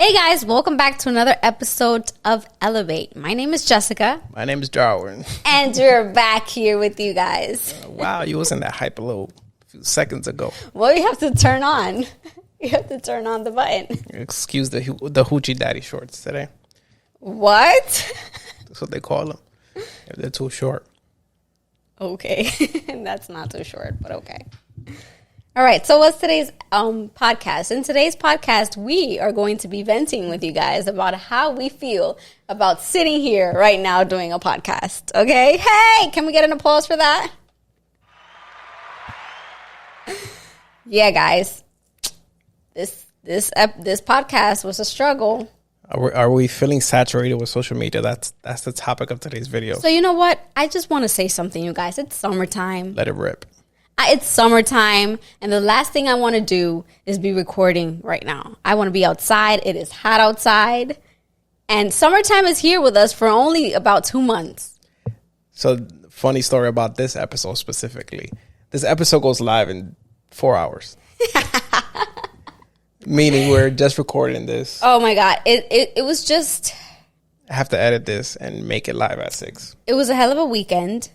Hey guys, welcome back to another episode of Elevate. My name is Jessica. My name is Darwin. And we're back here with you guys. Wow, you was in that hype a few seconds ago. Well, you have to turn on. You have to turn on the button. Excuse the hoochie daddy shorts today. What? That's what they call them. If they're too short. Okay. That's not too short, but okay. All right, so what's today's podcast? In today's podcast, we are going to be venting with you guys about how we feel about sitting here right now doing a podcast, okay? Hey, can we get an applause for that? Yeah, guys, this podcast was a struggle. Are we feeling saturated with social media? That's the topic of today's video. So you know what? I just want to say something, you guys. It's summertime. Let it rip. It's summertime, and the last thing I want to do is be recording right now. I want to be outside. It is hot outside, and summertime is here with us for only about 2 months. So, funny story about this episode specifically. This episode goes live in 4 hours. Meaning we're just recording this. Oh, my God. It was just... I have to edit this and make it live at 6. It was a hell of a weekend.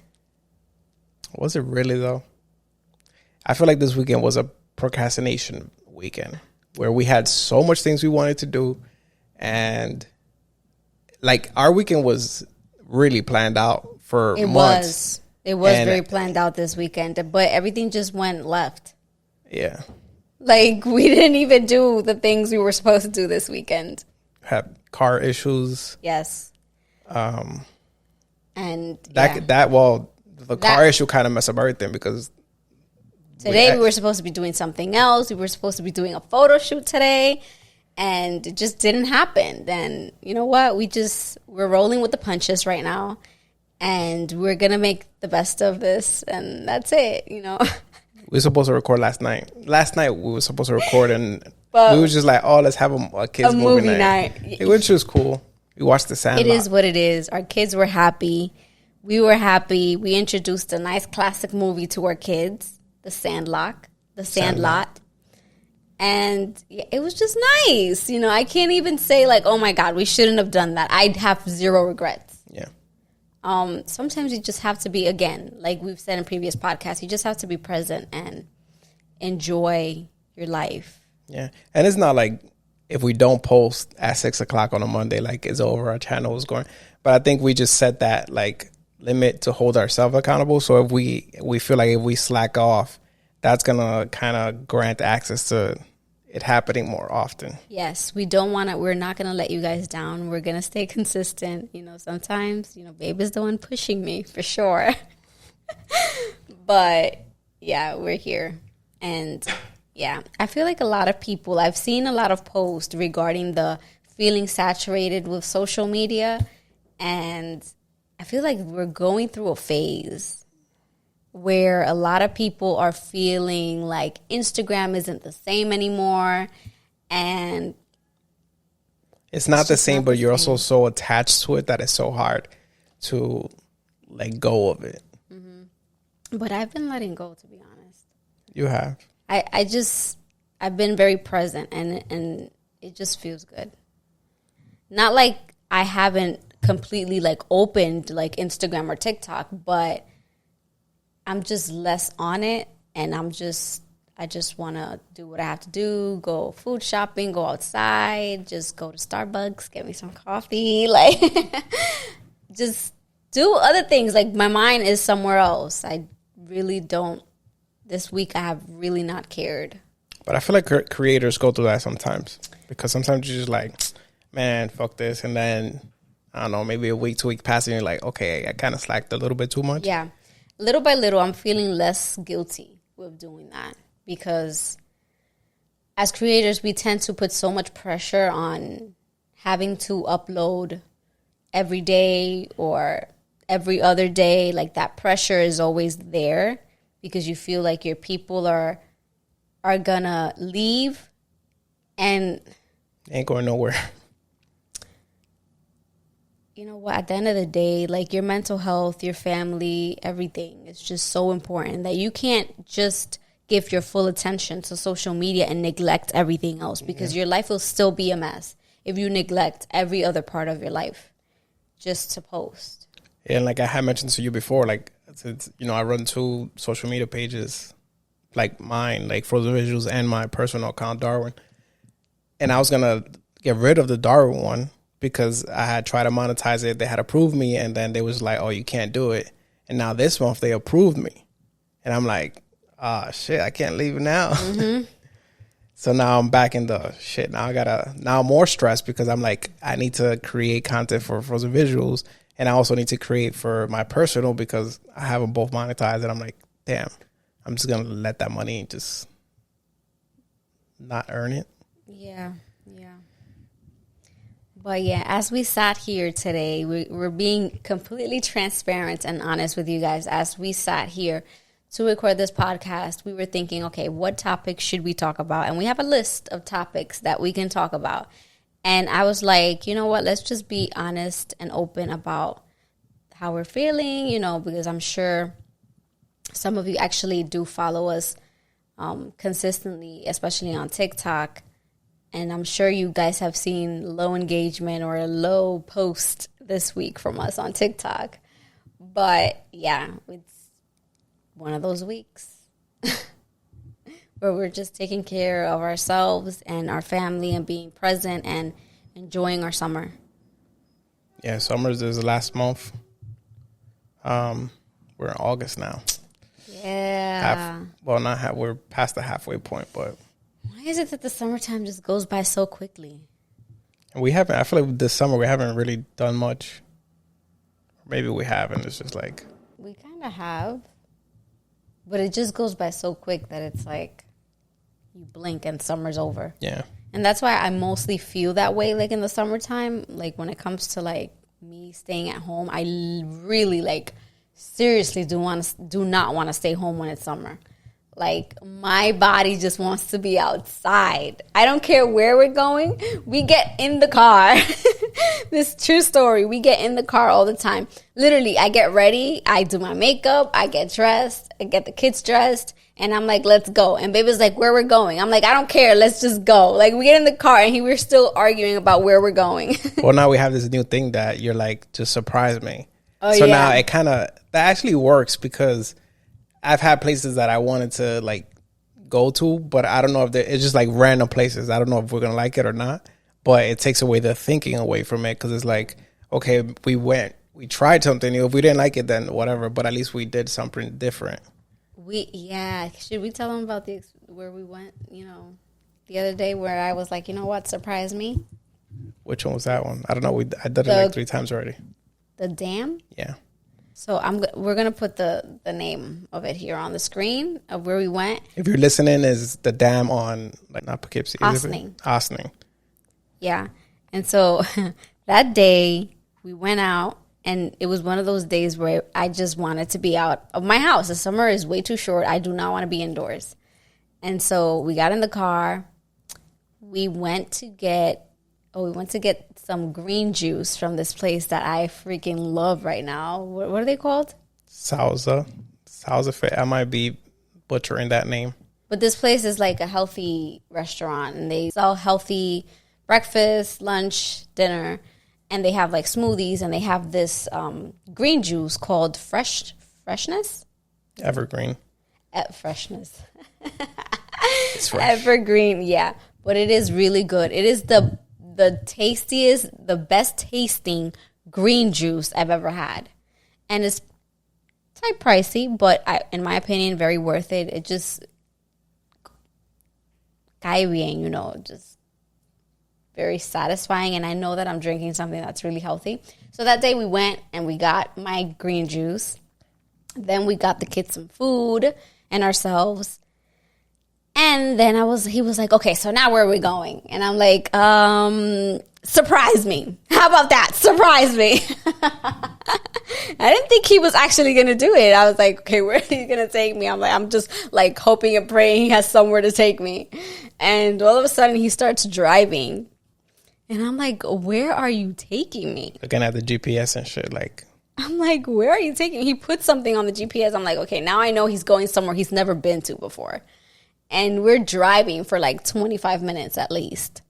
Was it really, though? I feel like this weekend was a procrastination weekend where we had so much things we wanted to do, and like our weekend was really planned out for months. It was very planned out this weekend, but everything just went left. Yeah. Like we didn't even do the things we were supposed to do this weekend. Had car issues. Yes. And the car issue kind of messed up everything because today we were supposed to be doing something else. We were supposed to be doing a photo shoot today, and it just didn't happen. Then, you know what? We're rolling with the punches right now, and we're going to make the best of this, and that's it, you know. We were supposed to record last night. Last night we were supposed to record, and we were just like, oh, let's have a kids movie night. Which was cool. We watched The Sandlot. It is what it is. Our kids were happy. We were happy. We introduced a nice classic movie to our kids. The Sandlot. And it was just nice. You know, I can't even say like, oh my God, we shouldn't have done that. I'd have zero regrets. Yeah. Sometimes you just have to be, again, like we've said in previous podcasts, you just have to be present and enjoy your life. Yeah. And it's not like if we don't post at 6 o'clock on a Monday, like it's over, our channel is going. But I think we just set that like limit to hold ourselves accountable. So if we feel like if we slack off, that's gonna kind of grant access to it happening more often. Yes, we're not gonna let you guys down. We're gonna stay consistent. You know, sometimes, you know, babe is the one pushing me for sure. But yeah, we're here. And yeah, I feel like I've seen a lot of posts regarding the feeling saturated with social media, and I feel like we're going through a phase where a lot of people are feeling like Instagram isn't the same anymore. And it's not the same, but you're also so attached to it that it's so hard to let go of it. Mm-hmm. But I've been letting go, to be honest. You have. I've been very present, and it just feels good. Not like I haven't completely like opened like Instagram or TikTok, but I'm just less on it, and I just want to do what I have to do, go food shopping, go outside, just go to Starbucks, get me some coffee, like just do other things. Like my mind is somewhere else. I really don't. This week I have really not cared. But I feel like creators go through that sometimes, because sometimes you're just like, man, fuck this, and then I don't know, maybe a week, 2 weeks pass, and you're like, okay, I kind of slacked a little bit too much. Yeah. Little by little, I'm feeling less guilty with doing that, because as creators, we tend to put so much pressure on having to upload every day or every other day. Like that pressure is always there because you feel like your people are gonna leave and ain't going nowhere. You know what, at the end of the day, like your mental health, your family, everything is just so important that you can't just give your full attention to social media and neglect everything else, because your life will still be a mess. if you neglect every other part of your life just to post. And like I had mentioned to you before, like, since, I run 2 social media pages, like mine, like Frozen Visuals and my personal account, Darwin. And I was going to get rid of the Darwin one because I had tried to monetize it. They had approved me, and then they was like, oh, you can't do it. And now this month they approved me. And I'm like, shit, I can't leave it now. Mm-hmm. So now I'm back in the shit. Now I'm more stressed because I'm like, I need to create content for Frozen Visuals. And I also need to create for my personal because I have them both monetized. And I'm like, damn, I'm just going to let that money just not earn it. Yeah. But yeah, as we sat here today, we're being completely transparent and honest with you guys. As we sat here to record this podcast, we were thinking, okay, what topics should we talk about? And we have a list of topics that we can talk about. And I was like, you know what, let's just be honest and open about how we're feeling, because I'm sure some of you actually do follow us consistently, especially on TikTok. And I'm sure you guys have seen low engagement or a low post this week from us on TikTok. But yeah, it's one of those weeks where we're just taking care of ourselves and our family and being present and enjoying our summer. Yeah, summer's is the last month. We're in August now. Yeah. We're past the halfway point, but why is it that the summertime just goes by so quickly? I feel like this summer we haven't really done much. Maybe we haven't. It's just like we kind of have. But it just goes by so quick that it's like you blink and summer's over. Yeah. And that's why I mostly feel that way, like in the summertime. Like when it comes to like me staying at home, I really like seriously do not want to stay home when it's summer. Like my body just wants to be outside. I don't care where we're going. We get in the car. This true story. We get in the car all the time. Literally, I get ready. I do my makeup. I get dressed. I get the kids dressed. And I'm like, let's go. And baby's like, where we're going? I'm like, I don't care. Let's just go. Like we get in the car and we're still arguing about where we're going. Well, now we have this new thing that you're like, just surprise me. Oh, so yeah. Now it that actually works because I've had places that I wanted to like go to, but I don't know if it's just like random places. I don't know if we're going to like it or not, but it takes away the thinking away from it. Cause it's like, okay, we tried something. If we didn't like it, then whatever, but at least we did something different. Should we tell them about where we went, the other day where I was like, you know what, surprise me? Which one was that one? I don't know. I did it like 3 times already. The dam? Yeah. So we're gonna put the name of it here on the screen of where we went. If you're listening, is the dam on not Poughkeepsie? Ossining. Yeah, and so that day we went out, and it was one of those days where I just wanted to be out of my house. The summer is way too short. I do not want to be indoors, and so we got in the car. We went to get some green juice from this place that I freaking love right now. What are they called? Salsa. I might be butchering that name. But this place is like a healthy restaurant, and they sell healthy breakfast, lunch, dinner, and they have like smoothies, and they have this green juice called Freshness Evergreen. Freshness. It's fresh. Evergreen, yeah. But it is really good. It is the tastiest, the best tasting green juice I've ever had. And it's quite pricey, but in my opinion, very worth it. It just, cae bien, just very satisfying. And I know that I'm drinking something that's really healthy. So that day we went and we got my green juice. Then we got the kids some food and ourselves. And then he was like, okay, so now where are we going? And I'm like, surprise me. How about that? Surprise me. I didn't think he was actually going to do it. I was like, okay, where are you going to take me? I'm just like hoping and praying he has somewhere to take me. And all of a sudden he starts driving. And I'm like, where are you taking me? Looking at the GPS and shit, like. I'm like, where are you taking me? He put something on the GPS. I'm like, okay, now I know he's going somewhere he's never been to before. And we're driving for like 25 minutes at least.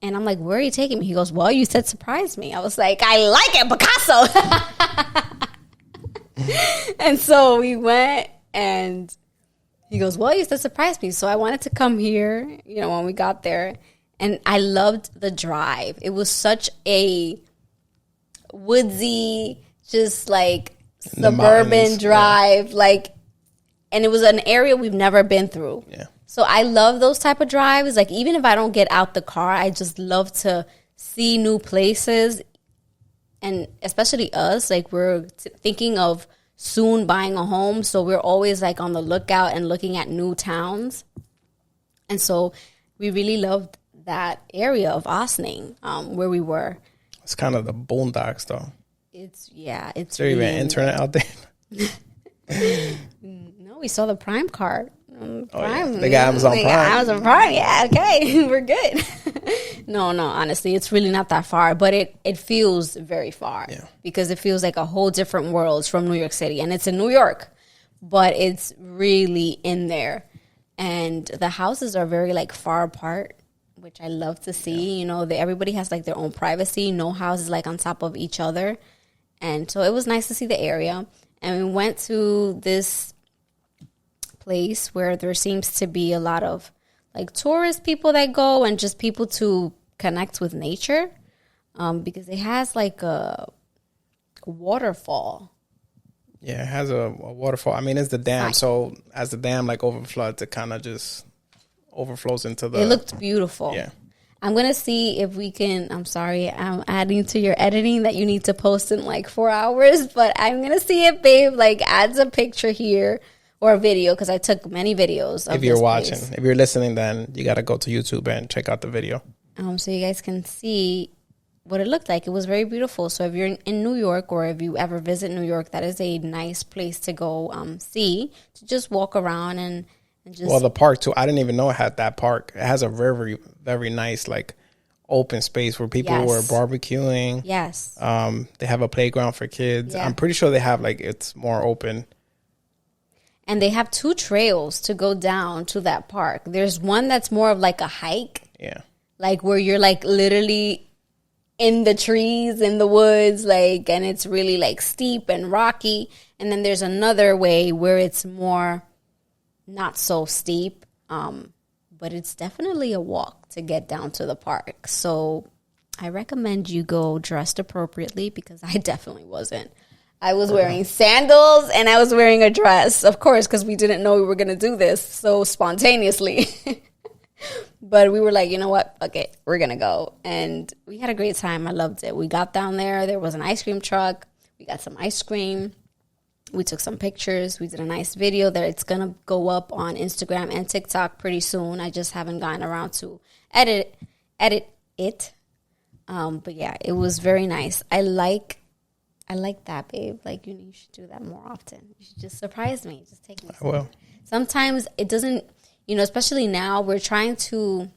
And I'm like, where are you taking me? He goes, well, you said surprise me. I was like, I like it, Picasso. And so we went, and he goes, well, you said surprise me. So I wanted to come here, you know, when we got there. And I loved the drive. It was such a woodsy, just like suburban drive. Yeah. Like, and it was an area we've never been through. Yeah. So I love those type of drives. Like, even if I don't get out the car, I just love to see new places. And especially us, like, we're thinking of soon buying a home. So we're always like on the lookout and looking at new towns. And so we really loved that area of Ossining, where we were. It's kind of the boondocks, though. It's Is there even internet out there? No, we saw the Prime card. Prime. Yeah. They got Amazon Prime. Amazon Prime, yeah, okay, we're good. No, honestly, it's really not that far, but it feels very far because it feels like a whole different world from New York City, and it's in New York, but it's really in there, and the houses are very like far apart, which I love to see. You know, everybody has like their own privacy. No house is like on top of each other, and so it was nice to see the area. And we went to this place where there seems to be a lot of like tourist people that go, and just people to connect with nature, because it has like a waterfall. Yeah, it has a waterfall. I mean, it's the dam, so as the dam like overfloods, it kind of just overflows into the... It looked beautiful. Yeah. I'm going to see if we can... I'm sorry, I'm adding to your editing that you need to post in like 4 hours, but I'm going to see if Babe like adds a picture here or a video, because I took many videos of If you're this watching. place. If you're listening, then you got to go to YouTube and check out the video. So you guys can see what it looked like. It was very beautiful. So if you're in New York, or if you ever visit New York, that is a nice place to go see, to just walk around and just... Well, the park, too. I didn't even know it had that park. It has a very, very nice, like, open space where people were barbecuing. Yes. They have a playground for kids. Yeah. I'm pretty sure they have, like, it's more open. And they have 2 trails to go down to that park. There's one that's more of like a hike. Yeah. Like where you're like literally in the trees, in the woods, like, and it's really like steep and rocky. And then there's another way where it's more not so steep. But it's definitely a walk to get down to the park. So I recommend you go dressed appropriately, because I definitely wasn't. I was wearing sandals and I was wearing a dress, of course, because we didn't know we were going to do this so spontaneously. But we were like, you know what? Okay, we're going to go. And we had a great time. I loved it. We got down there. There was an ice cream truck. We got some ice cream. We took some pictures. We did a nice video that it's going to go up on Instagram and TikTok pretty soon. I just haven't gotten around to edit it. But yeah, it was very nice. I like that, babe. Like, you should do that more often. You should just surprise me. Just take me. I will. Sometimes it doesn't, especially now, we're trying to,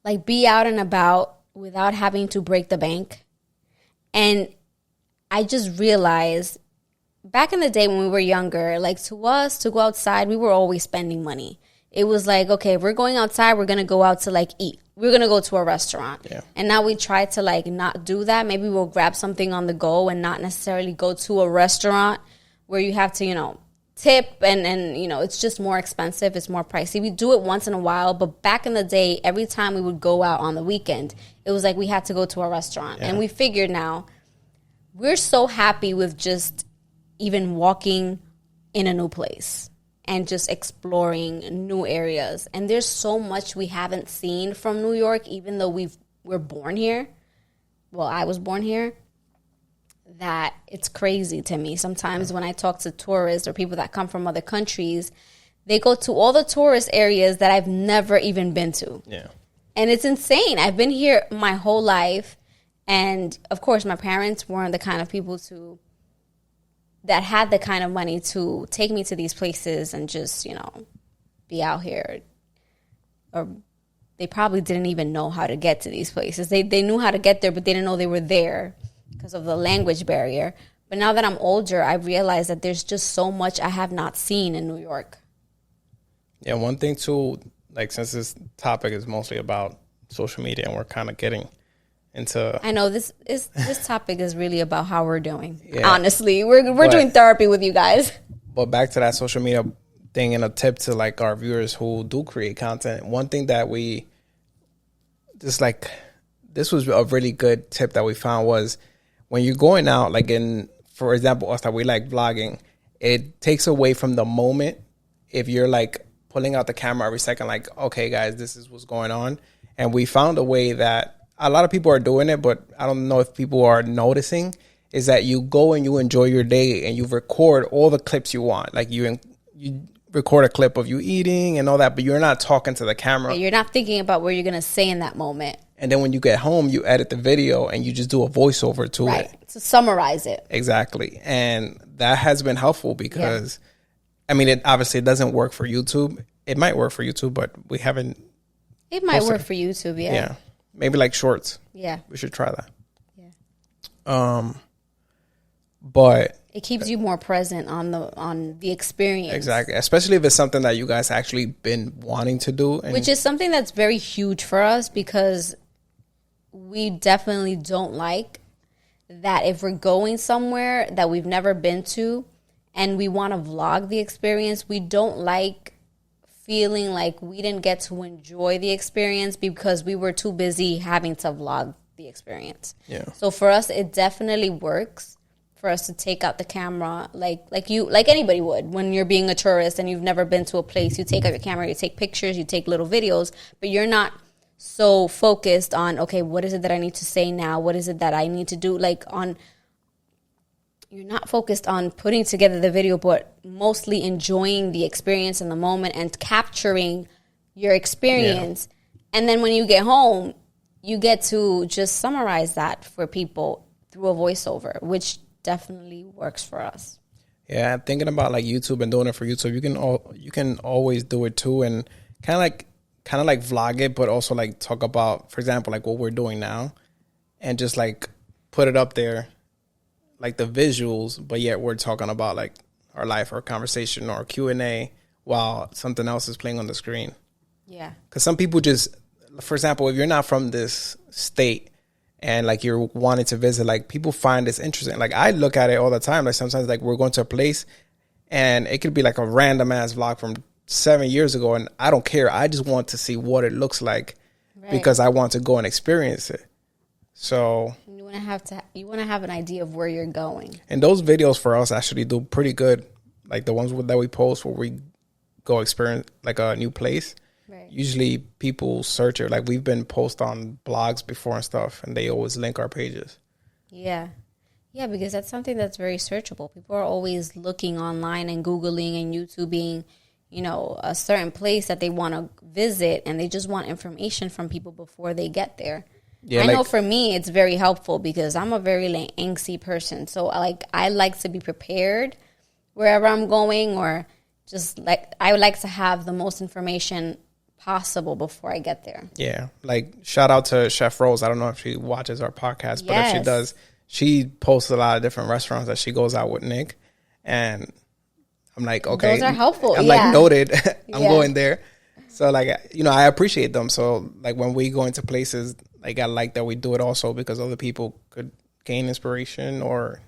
like, be out and about without having to break the bank. And I just realized, back in the day when we were younger, like, to us, to go outside, we were always spending money. It was like, okay, if we're going outside, we're going to go out to, like, eat. We're going to go to a restaurant. Yeah. And now we try to, like, not do that. Maybe we'll grab something on the go and not necessarily go to a restaurant where you have to, tip and it's just more expensive. It's more pricey. We do it once in a while. But back in the day, every time we would go out on the weekend, it was like we had to go to a restaurant. Yeah. And we figured now we're so happy with just even walking in a new place and just exploring new areas. And there's so much we haven't seen from New York, even though we're born here. Well, I was born here. That it's crazy to me. Sometimes when I talk to tourists or people that come from other countries, they go to all the tourist areas that I've never even been to. Yeah. And it's insane. I've been here my whole life. And, of course, my parents weren't the kind of people that had the kind of money to take me to these places and just, be out here. Or they probably didn't even know how to get to these places. They knew how to get there, but they didn't know they were there because of the language barrier. But now that I'm older, I realize that there's just so much I have not seen in New York. Yeah, one thing too, like, since this topic is mostly about social media, and we're kind of getting into. I know this topic is really about how we're doing. Yeah. Honestly, we're doing therapy with you guys. But back to that social media thing, and a tip to like our viewers who do create content. One thing that we just like, this was a really good tip that we found was when you're going out, like for example, us that we like vlogging, it takes away from the moment if you're like pulling out the camera every second, like, okay, guys, this is what's going on. And we found a way that a lot of people are doing it, but I don't know if people are noticing, is that you go and you enjoy your day and you record all the clips you want. Like you record a clip of you eating and all that, but you're not talking to the camera. You're not thinking about what you're going to say in that moment. And then when you get home, you edit the video and you just do a voiceover to it. To summarize it. Exactly. And that has been helpful because, I mean, it obviously doesn't work for YouTube. It might work for YouTube, but we haven't. It might work for YouTube, yeah. Yeah. Maybe like shorts. Yeah. We should try that. Yeah. But it keeps you more present on the experience. Exactly. Especially if it's something that you guys actually been wanting to do. Which is something that's very huge for us because we definitely don't like that if we're going somewhere that we've never been to and we want to vlog the experience, we don't like feeling like we didn't get to enjoy the experience because we were too busy having to vlog the experience. Yeah. So for us, it definitely works for us to take out the camera like anybody would when you're being a tourist and you've never been to a place. You take out your camera, you take pictures, you take little videos, but you're not so focused on, okay, what is it that I need to say now? What is it that I need to do? You're not focused on putting together the video, but mostly enjoying the experience in the moment and capturing your experience. Yeah. And then when you get home, you get to just summarize that for people through a voiceover, which definitely works for us. Yeah, thinking about like YouTube and doing it for YouTube, you can always do it too, and kind of like vlog it, but also like talk about, for example, like what we're doing now, and just like put it up there, like the visuals, but yet we're talking about like our life, our conversation, or Q&A while something else is playing on the screen. Yeah, because some people just, for example, if you're not from this state and like you're wanting to visit, like people find this interesting. Like I look at it all the time. Like sometimes like we're going to a place and it could be like a random ass vlog from 7 years ago and I don't care. I just want to see what it looks like because I want to go and experience it. So you want to have an idea of where you're going. And those videos for us actually do pretty good. Like the ones that we post where we go experience like a new place. Right. Usually people search it. Like we've been post on blogs before and stuff, and they always link our pages. Yeah. Yeah, because that's something that's very searchable. People are always looking online and Googling and YouTubing, a certain place that they want to visit, and they just want information from people before they get there. Yeah, I know for me, it's very helpful because I'm a very angsty person. So I like to be prepared wherever I'm going, or just I would like to have the most information possible before I get there. Yeah. Like shout out to Chef Rose. I don't know if she watches our podcast, but if she does, she posts a lot of different restaurants that she goes out with Nick. And I'm like, okay. Those are helpful. I'm like noted. I'm going there. So like, I appreciate them. So like when we go into places, like I like that we do it also because other people could gain inspiration or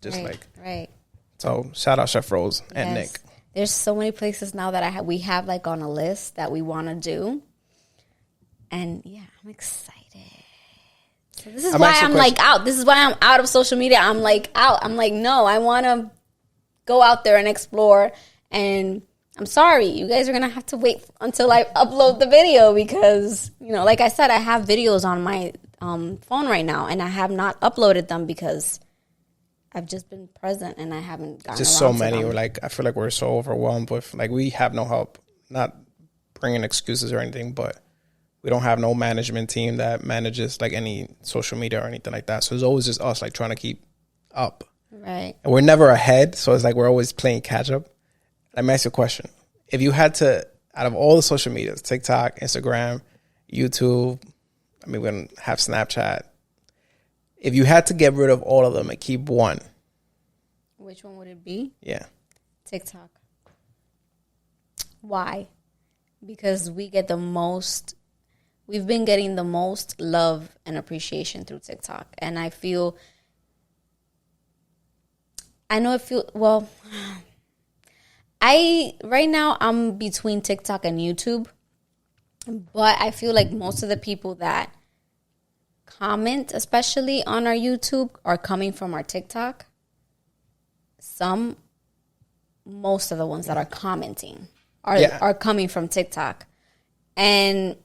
just Right. So shout out Chef Rose and Nick. There's so many places now that we have like on a list that we want to do. And yeah, I'm excited. So this is why I'm like out. This is why I'm out of social media. I'm like out. I'm like, no, I want to go out there and explore. And I'm sorry, you guys are going to have to wait until I upload the video because, like I said, I have videos on my phone right now and I have not uploaded them because I've just been present and I haven't gotten just so many. We're like, I feel like we're so overwhelmed with like we have no help. Not bringing excuses or anything, but we don't have no management team that manages like any social media or anything like that. So it's always just us like trying to keep up. Right. And we're never ahead, so it's like we're always playing catch up. Let me ask you a question: if you had to, out of all the social medias, TikTok, Instagram, YouTube, I mean, we're gonna have Snapchat. If you had to get rid of all of them and keep one, which one would it be? Yeah. TikTok. Why? Because we get the most we've been getting the most love and appreciation through TikTok. And I know it feels, well, right now I'm between TikTok and YouTube, but I feel like most of the people that comment, especially on our YouTube, are coming from our TikTok. Most of the ones that are commenting are coming from TikTok. And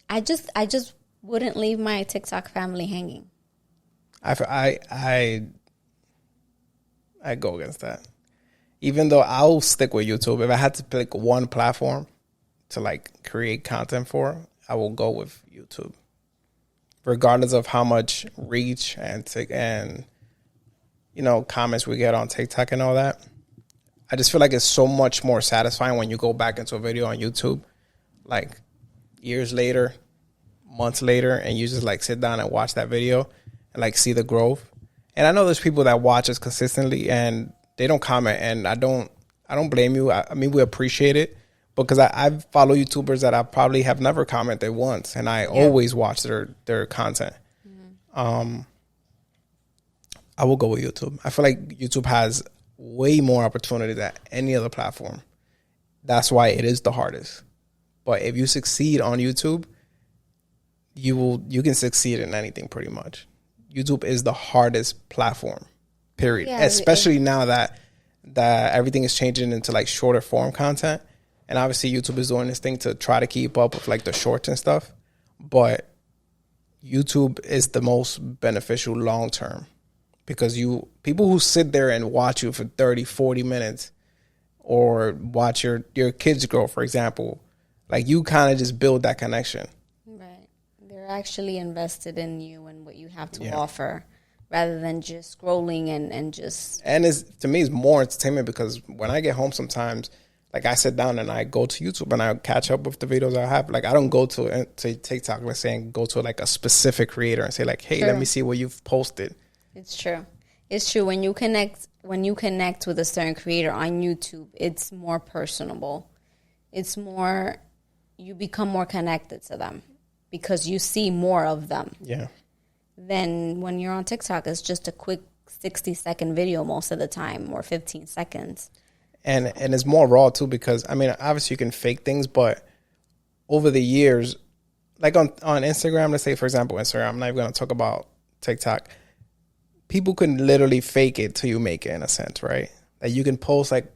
I just wouldn't leave my TikTok family hanging. I go against that. Even though I'll stick with YouTube, if I had to pick one platform to like create content for, I will go with YouTube, regardless of how much reach and comments we get on TikTok and all that. I just feel like it's so much more satisfying when you go back into a video on YouTube, like years later, months later, and you just like sit down and watch that video and like see the growth. And I know there's people that watch us consistently and they don't comment, and I don't blame you. I mean, we appreciate it because I follow YouTubers that I probably have never commented once, and I always watch their content. Mm-hmm. I will go with YouTube. I feel like YouTube has way more opportunity than any other platform. That's why it is the hardest. But if you succeed on YouTube, you can succeed in anything pretty much. YouTube is the hardest platform, period. Yeah, especially now that everything is changing into like shorter form content. And obviously YouTube is doing this thing to try to keep up with like the shorts and stuff. But YouTube is the most beneficial long term. Because people who sit there and watch you for 30, 40 minutes or watch your kids grow, for example, like you kind of just build that connection. Right. They're actually invested in you and what you have to offer rather than just scrolling and just... And to me, it's more entertainment because when I get home sometimes, like I sit down and I go to YouTube and I catch up with the videos I have. Like I don't go to TikTok, let's say, and go to like a specific creator and say like, hey, let me see what you've posted. It's true. It's true. When you connect with a certain creator on YouTube, it's more personable. It's more, you become more connected to them because you see more of them. Yeah. Then when you're on TikTok, it's just a quick 60-second video most of the time, or 15 seconds. And it's more raw too because, I mean, obviously you can fake things, but over the years, like on Instagram, let's say, for example, Instagram, I'm not even going to talk about TikTok. People can literally fake it till you make it, in a sense, right? Like you can post like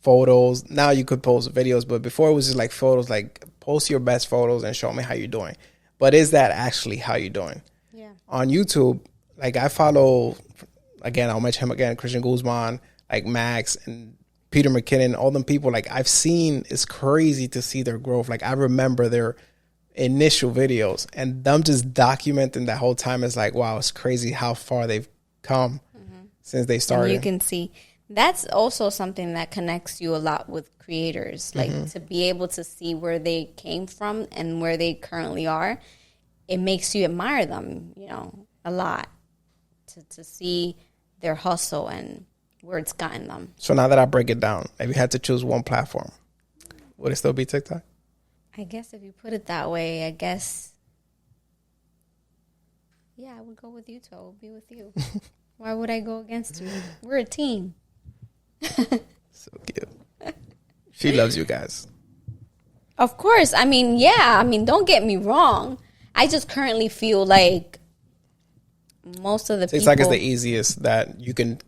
photos. Now you could post videos, but before it was just like photos, like post your best photos and show me how you're doing. But is that actually how you're doing? Yeah. On YouTube, like I follow, again, I'll mention him again, Christian Guzman, like Max and Peter McKinnon, all them people, like I've seen, it's crazy to see their growth. Like I remember their initial videos and them just documenting that whole time is like, wow, it's crazy how far they've come since they started. And you can see that's also something that connects you a lot with creators, like to be able to see where they came from and where they currently are. It makes you admire them, a lot to see their hustle and where it's gotten them. So now that I break it down, if you had to choose one platform, would it still be TikTok? I guess if you put it that way, yeah, I would go with you, Toe. I would be with you. Why would I go against you? We're a team. So cute. She loves you guys. Of course. I mean, yeah. I mean, don't get me wrong. I just currently feel like most of the people... TikTok is the easiest that you can...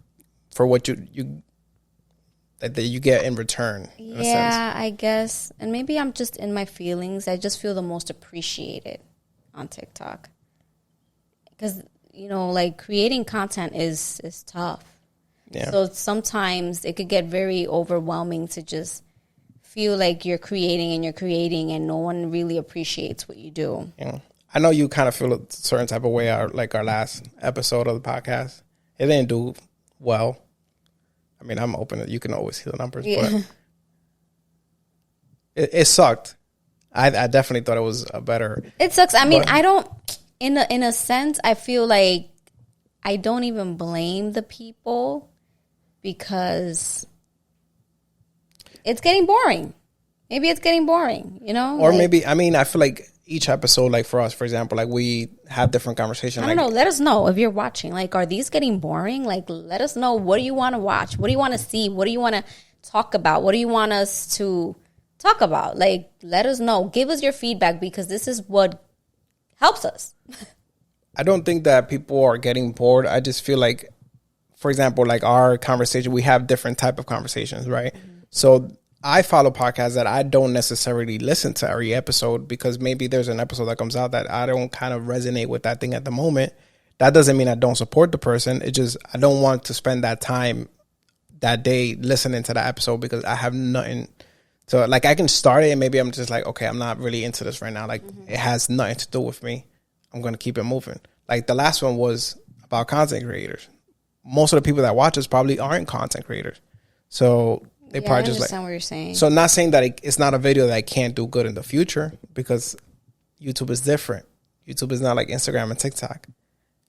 For what that you get in return. In a sense. I guess. And maybe I'm just in my feelings. I just feel the most appreciated on TikTok. Because, like creating content is tough. Yeah. So sometimes it could get very overwhelming to just feel like you're creating and no one really appreciates what you do. Yeah. I know you kind of feel a certain type of way, like our last episode of the podcast. It didn't do well. I mean, I'm open. You can always see the numbers, but it sucked. I definitely thought it was a better. It sucks. I mean, I don't. In a sense, I feel like I don't even blame the people because it's getting boring. Maybe it's getting boring, you know? Or maybe, I mean, I feel like each episode, like for us, for example, like we have different conversations. I don't know. Let us know if you're watching. Like, are these getting boring? Like, let us know. What do you want to watch? What do you want to see? What do you want to talk about? What do you want us to talk about? Like, let us know. Give us your feedback because this is what helps us. I don't think that people are getting bored. I just feel like, for example, like our conversation, we have different type of conversations, right? Mm-hmm. So I follow podcasts that I don't necessarily listen to every episode because maybe there's an episode that comes out that I don't kind of resonate with that thing at the moment. That doesn't mean I don't support the person. It just, I don't want to spend that time that day listening to the episode because I have nothing. So like I can start it and maybe I'm just like, okay, I'm not really into this right now. Like it has nothing to do with me. I'm going to keep it moving. Like the last one was about content creators. Most of the people that watch us probably aren't content creators. So they probably just like, what you're saying. So not saying that it's not a video that can't do good in the future because YouTube is different. YouTube is not like Instagram and TikTok.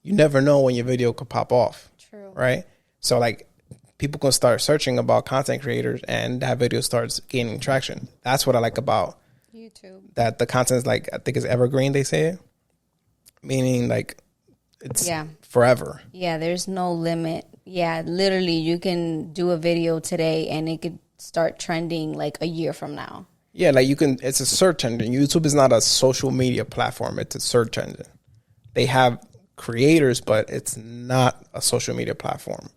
You never know when your video could pop off. True. Right? So like people can start searching about content creators and that video starts gaining traction. That's what I like about YouTube. That the content is like, I think it's evergreen, they say it. Meaning like it's forever. Yeah, there's no limit. Yeah, literally you can do a video today and it could start trending like a year from now. Yeah, like you can, it's a search engine. YouTube is not a social media platform. It's a search engine. They have creators, but it's not a social media platform.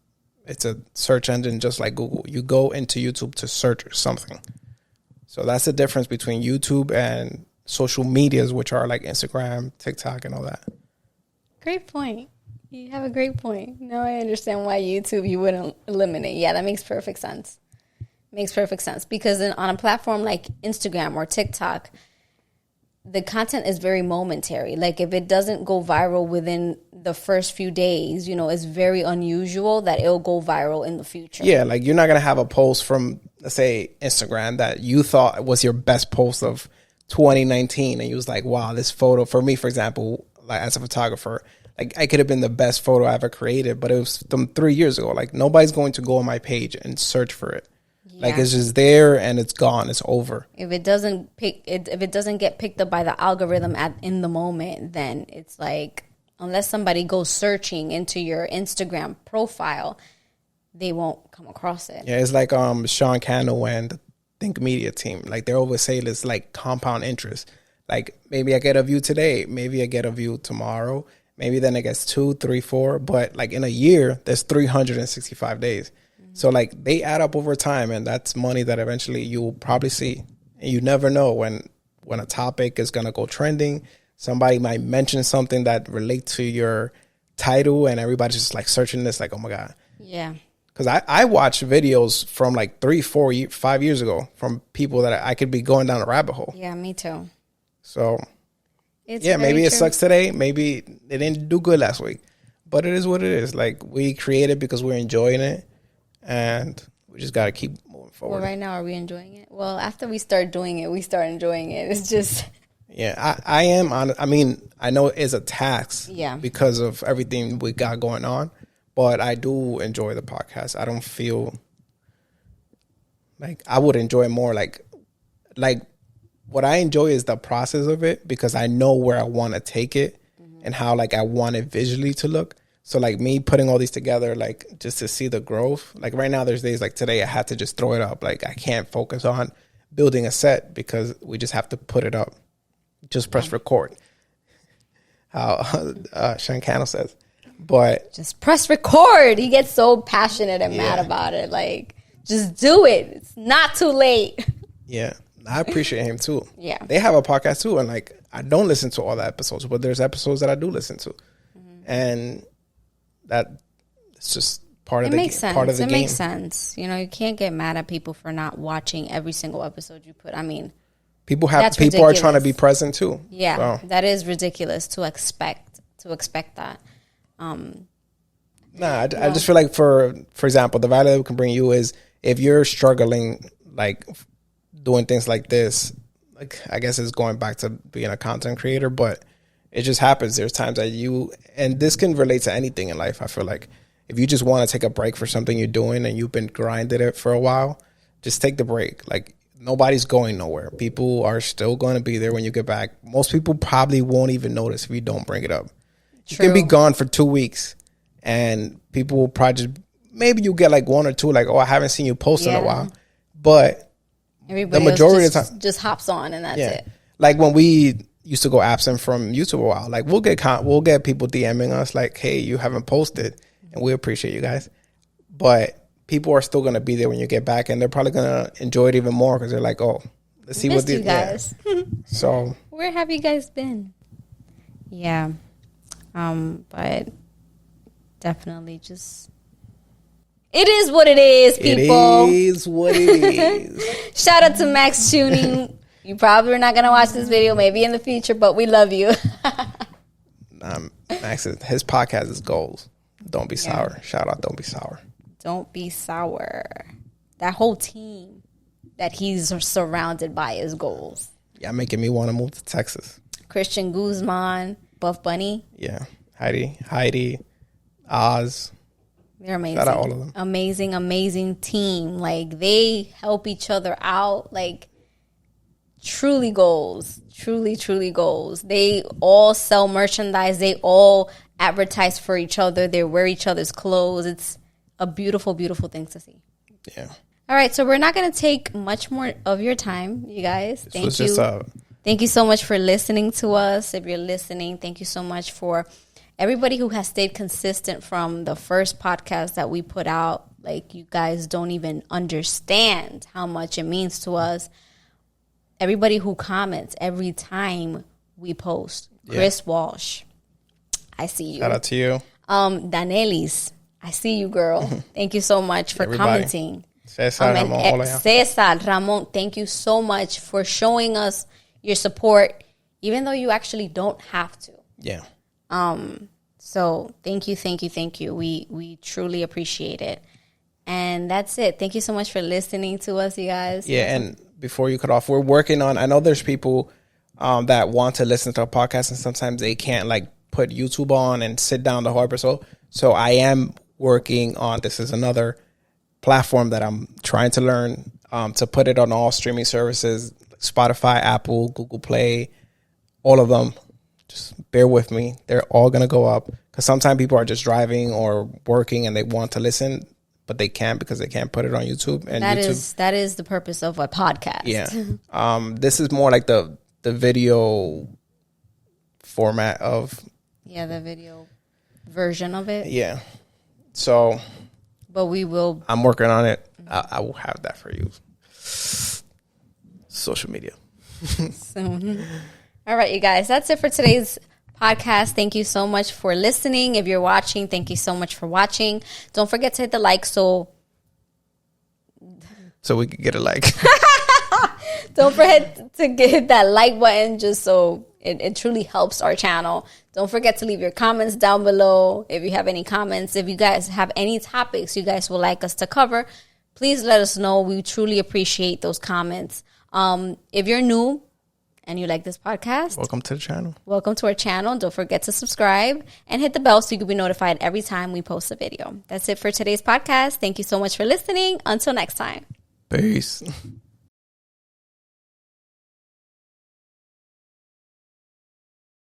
It's a search engine just like Google. You go into YouTube to search something. So that's the difference between YouTube and social medias, which are like Instagram, TikTok, and all that. Great point. You have a great point. Now I understand why YouTube you wouldn't eliminate. Yeah, that makes perfect sense. Makes perfect sense. Because on a platform like Instagram or TikTok, the content is very momentary. Like if it doesn't go viral within the first few days, you know, it's very unusual that it'll go viral in the future. Yeah, like you're not going to have a post from, let's say, Instagram that you thought was your best post of 2019 and you was like, wow, this photo, for me, for example, like as a photographer, like I could have been the best photo I ever created, but it was from 3 years ago. Like nobody's going to go on my page and search for it. Yeah. Like it's just there and it's gone. It's over. If it doesn't get picked up by the algorithm in the moment, then it's like, unless somebody goes searching into your Instagram profile, they won't come across it. Yeah, it's like Sean Cannell and the Think Media team. Like they always say this like compound interest. Like maybe I get a view today, maybe I get a view tomorrow, maybe then it gets 2, 3, 4. But like in a year, there's 365 days. Mm-hmm. So like they add up over time, and that's money that eventually you'll probably see. And you never know when a topic is gonna go trending. Somebody might mention something that relates to your title, and everybody's just like searching this, like, oh my god. Yeah. Because I watch videos from like 3, 4, 5 years ago from people that I could be going down a rabbit hole. Yeah, me too. So, maybe it sucks today. Maybe it didn't do good last week. But it is what it is. Like, we create it because we're enjoying it. And we just got to keep moving forward. Well, right now, are we enjoying it? Well, after we start doing it, we start enjoying it. It's just... Yeah, I am on. I mean, I know it's a task because of everything we got going on. But I do enjoy the podcast. I don't feel like I would enjoy more like what I enjoy is the process of it because I know where I want to take it and how like I want it visually to look. So like me putting all these together, like just to see the growth. Like right now there's days like today I had to just throw it up. Like I can't focus on building a set because we just have to put it up. Just press record. How Sean Cannell says. But just press record. He gets so passionate and mad about it. Like, just do it. It's not too late. Yeah. I appreciate him too. Yeah. They have a podcast too. And like, I don't listen to all the episodes, but there's episodes that I do listen to. Mm-hmm. And it's just part of the game. It makes sense. You know, you can't get mad at people for not watching every single episode you put. I mean, people are trying to be present too. Yeah. So. That is ridiculous to expect that. I just feel like for example, the value that we can bring you is if you're struggling, like doing things like this, like I guess it's going back to being a content creator, but it just happens. There's times that and this can relate to anything in life. I feel like if you just want to take a break for something you're doing and you've been grinding it for a while, just take the break. Like nobody's going nowhere. People are still going to be there when you get back. Most people probably won't even notice if you don't bring it up. You can be gone for 2 weeks, and people will probably just, maybe you get like one or two, like, oh, I haven't seen you post in a while. But everybody the majority else of the time just hops on, and that's it. Like when we used to go absent from YouTube a while, like we'll get people DMing us like, hey, you haven't posted, and we appreciate you guys. But people are still going to be there when you get back, and they're probably going to enjoy it even more because they're like, oh, let's see what these guys. Yeah. So where have you guys been? Yeah. But definitely just, it is what it is, people. It is what it is. Shout out to Max Tuning. You probably are not going to watch this video, maybe in the future, but we love you. Max, his podcast is goals. Don't be sour. Shout out, don't be sour. Don't be sour. That whole team that he's surrounded by is goals. Yeah, making me want to move to Texas. Christian Guzman, Buff Bunny. Yeah, Heidi, Oz. They're amazing. Shout out all of them. Amazing team. Like, they help each other out. Like, truly goals. Truly goals. They all sell merchandise. They all advertise for each other. They wear each other's clothes. It's a beautiful thing to see. Yeah. All right, so we're not going to take much more of your time, you guys. Thank you. Thank you so much for listening to us. If you're listening, thank you so much for everybody who has stayed consistent from the first podcast that we put out. Like, you guys don't even understand how much it means to us. Everybody who comments every time we post. Chris Walsh, I see you. Shout out to you. Danelis, I see you, girl. Thank you so much for commenting. Cesar, Ramon, thank you so much for showing us your support, even though you actually don't have to. Yeah. So thank you. We truly appreciate it. And that's it. Thank you so much for listening to us, you guys. Yeah, and before you cut off, we're working on, I know there's people that want to listen to our podcast, and sometimes they can't like put YouTube on and sit down the whole episode. So I am working on, this is another platform that I'm trying to learn to put it on all streaming services, Spotify, Apple, Google Play, all of them. Just bear with me. They're all going to go up because sometimes people are just driving or working and they want to listen, but they can't because they can't put it on YouTube. And that is the purpose of a podcast. Yeah. This is more like the video format of. Yeah, the video version of it. Yeah. So. But we will. I'm working on it. I will have that for you. Social media. Soon. All right, you guys. That's it for today's podcast. Thank you so much for listening. If you're watching, thank you so much for watching. Don't forget to hit the like so we can get a like. Don't forget to hit that like button just so it truly helps our channel. Don't forget to leave your comments down below. If you have any comments, if you guys have any topics you guys would like us to cover, please let us know. We truly appreciate those comments. If you're new and you like this podcast, welcome to the channel. Welcome to our channel. Don't forget to subscribe and hit the bell so you can be notified every time we post a video. That's it for today's podcast. Thank you so much for listening. Until next time. Peace.